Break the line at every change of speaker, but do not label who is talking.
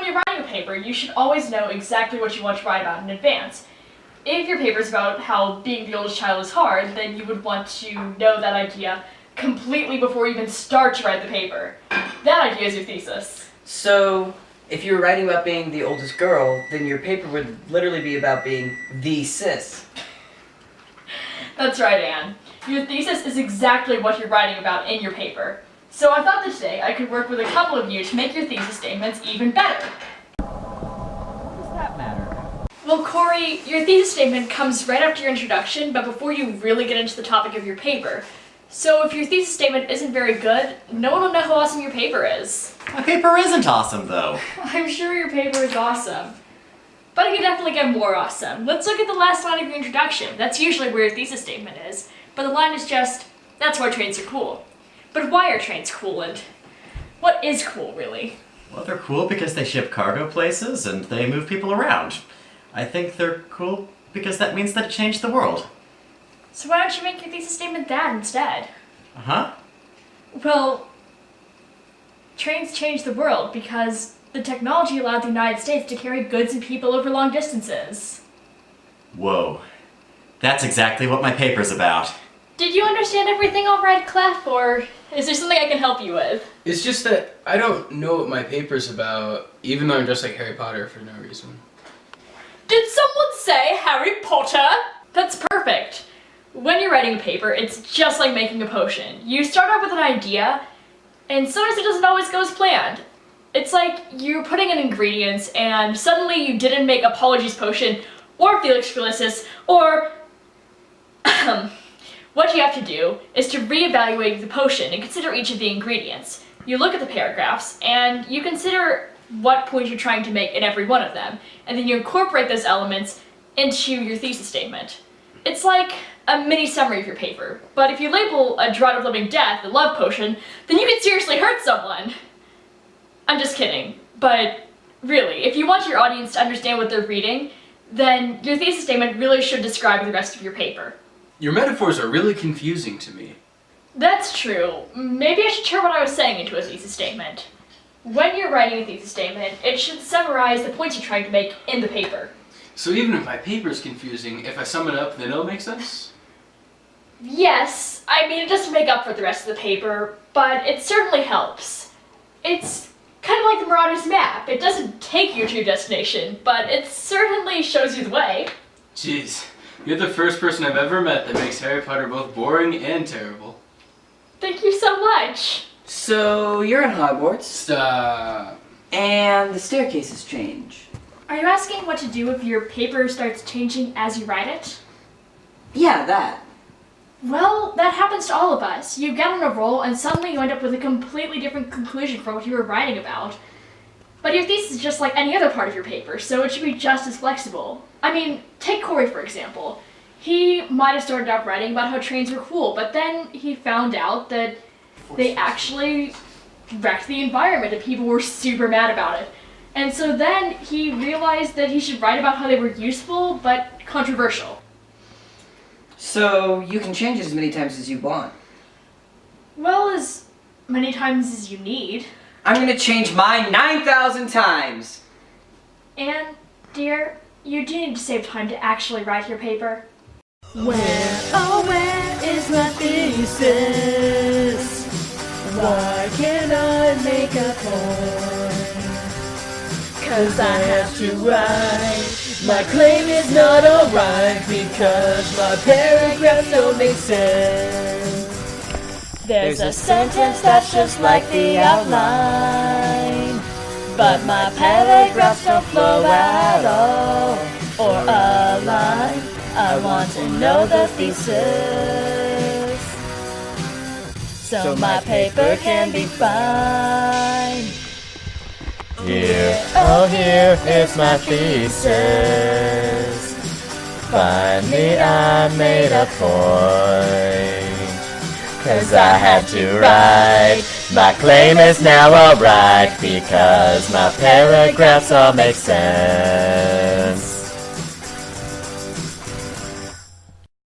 when you're writing a paper, you should always know exactly what you want to write about in advance. If your paper is about how being the oldest child is hard, then you would want to know that idea completely before you even start to write the paper. That idea is your thesis.
So, if you were writing about being the oldest girl, then your paper would literally be about being the sis.
That's right, Anne. Your thesis is exactly what you're writing about in your paper. So I thought that today I could work with a couple of you to make your thesis statements even better.
What does that matter?
Well, Corey, your thesis statement comes right after your introduction, but before you really get into the topic of your paper. So if your thesis statement isn't very good, no one will know how awesome your paper is.
My paper isn't awesome, though.
I'm sure your paper is awesome. But it can definitely get more awesome. Let's look at the last line of your introduction. That's usually where your thesis statement is. But the line is just, that's why trains are cool. But why are trains cool, and what is cool, really?
Well, they're cool because they ship cargo places and they move people around. I think they're cool because that means that it changed the world.
So why don't you make your thesis statement that instead?
Uh-huh.
Well, trains changed the world because the technology allowed the United States to carry goods and people over long distances.
Whoa. That's exactly what my paper's about.
Did you understand everything all right, Clef, or is there something I can help you with?
It's just that I don't know what my paper's about, even though I'm dressed like Harry Potter for no reason.
Did someone say Harry Potter? That's perfect. When you're writing a paper, it's just like making a potion. You start out with an idea, and sometimes it doesn't always go as planned. It's like you're putting in ingredients, and suddenly you didn't make Apologies Potion, or Felix Felicis, or... What you have to do is to reevaluate the potion and consider each of the ingredients. You look at the paragraphs, and you consider what point you're trying to make in every one of them, and then you incorporate those elements into your thesis statement. It's like a mini summary of your paper, but if you label a Draught of Living Death a love potion, then you can seriously hurt someone. I'm just kidding, but really, if you want your audience to understand what they're reading, then your thesis statement really should describe the rest of your paper.
Your metaphors are really confusing to me.
That's true. Maybe I should turn what I was saying into a thesis statement. When you're writing a thesis statement, it should summarize the points you're trying to make in the paper.
So even if my paper's confusing, if I sum it up, then it'll make sense?
Yes, I mean, it doesn't make up for the rest of the paper, but it certainly helps. It's kind of like the Marauder's map. It doesn't take you to your destination, but it certainly shows you the way.
Jeez, you're the first person I've ever met that makes Harry Potter both boring and terrible.
Thank you so much.
So, you're in Hogwarts,
Stop.
and the staircases change.
Are you asking what to do if your paper starts changing as you write it?
Yeah, that.
Well, that happens to all of us. You get on a roll and suddenly you end up with a completely different conclusion from what you were writing about. But your thesis is just like any other part of your paper, so it should be just as flexible. I mean, take Corey for example. He might have started out writing about how trains were cool, but then he found out that they actually wrecked the environment and people were super mad about it. And so then he realized that he should write about how they were useful, but controversial.
So, you can change it as many times as you want.
Well, as many times as you need.
I'm gonna change mine 9,000 times!
And, dear, you do need to save time to actually write your paper.
Where, oh where is my thesis? Why can't I make a point? 'Cause I have to write. My claim is not alright because my paragraphs don't make sense. There's a sentence that's just like the outline, but my paragraphs don't flow at all, or align. I want to know the thesis, so my paper can be fine. Here, oh here is my thesis. Finally I made a point, 'cause I had to write. My claim is now alright because my paragraphs all make sense.